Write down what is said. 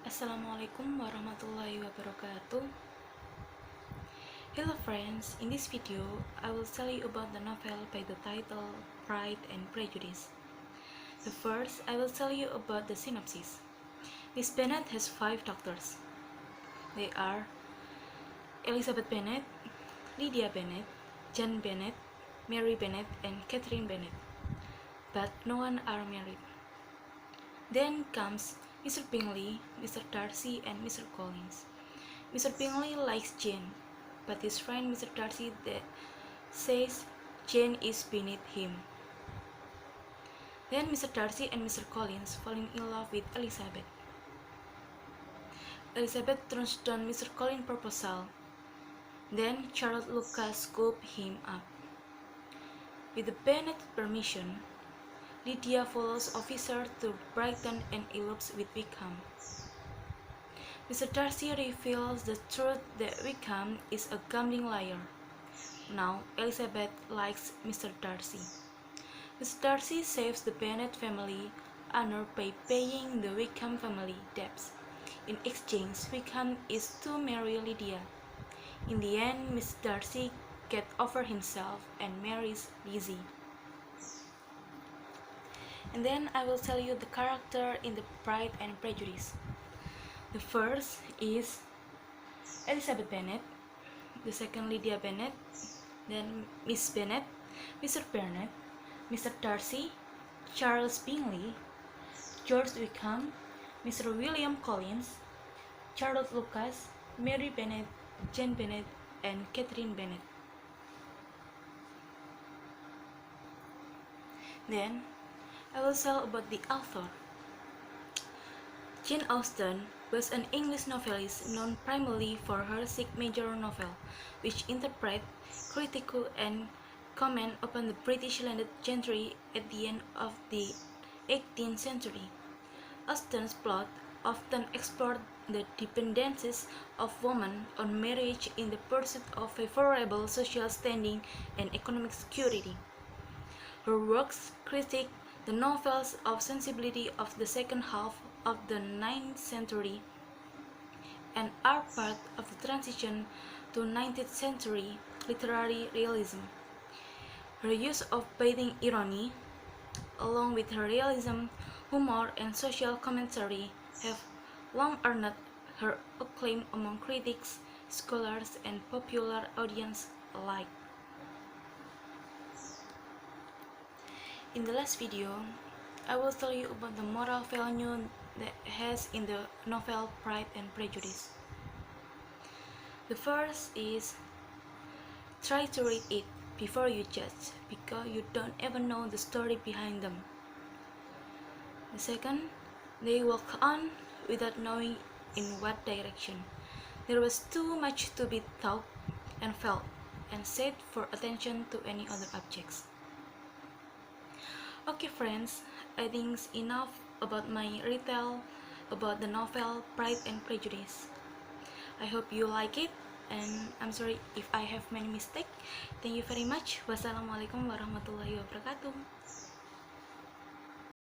Assalamualaikum warahmatullahi wabarakatuh. Hello friends, in this video I will tell you about the novel by the title Pride and Prejudice. The first, I will tell you about the synopsis. Miss Bennet has 5 doctors. They are Elizabeth Bennet, Lydia Bennet, Jane Bennet, Mary Bennet, and Catherine Bennet. But no one are married. Then comes Mr. Bingley, Mr. Darcy, and Mr. Collins. Mr. Bingley likes Jane, but his friend Mr. Darcy says Jane is beneath him. Then Mr. Darcy and Mr. Collins fall in love with Elizabeth. Elizabeth turns down Mr. Collins' proposal. Then Charlotte Lucas scoops him up. With the Bennet's permission, Lydia follows officer to Brighton and elopes with Wickham. Mr. Darcy reveals the truth that Wickham is a gambling liar. Now Elizabeth likes Mr. Darcy. Mr. Darcy saves the Bennet family honor by paying the Wickham family debts. In exchange, Wickham is to marry Lydia. In the end, Mr. Darcy gets over himself and marries Lizzie. And then I will tell you the character in the Pride and Prejudice. The first is Elizabeth Bennet, the second Lydia Bennet, then Miss Bennet, Mr. Bennet, Mr. Darcy, Charles Bingley, George Wickham, Mr. William Collins, Charlotte Lucas, Mary Bennet, Jane Bennet, and Catherine Bennet. Then I will tell about the author. Jane Austen was an English novelist known primarily for her 6 major novels, which interpret, critique, and comment upon the British landed gentry at the end of the 18th century. Austen's plot often explored the dependencies of women on marriage in the pursuit of favorable social standing and economic security. Her works critique the novels of sensibility of the second half of the 9th century and are part of the transition to 19th century literary realism. Her use of biting irony, along with her realism, humor, and social commentary, have long earned her acclaim among critics, scholars, and popular audience alike. In the last video, I will tell you about the moral value that has in the novel Pride and Prejudice. The first is, try to read it before you judge, because you don't ever know the story behind them. The second, they walk on without knowing in what direction. There was too much to be thought and felt and said for attention to any other objects. Okay friends, I think it's enough about my retell about the novel Pride and Prejudice. I hope you like it, and I'm sorry if I have many mistakes. Thank you very much. Wassalamualaikum warahmatullahi wabarakatuh.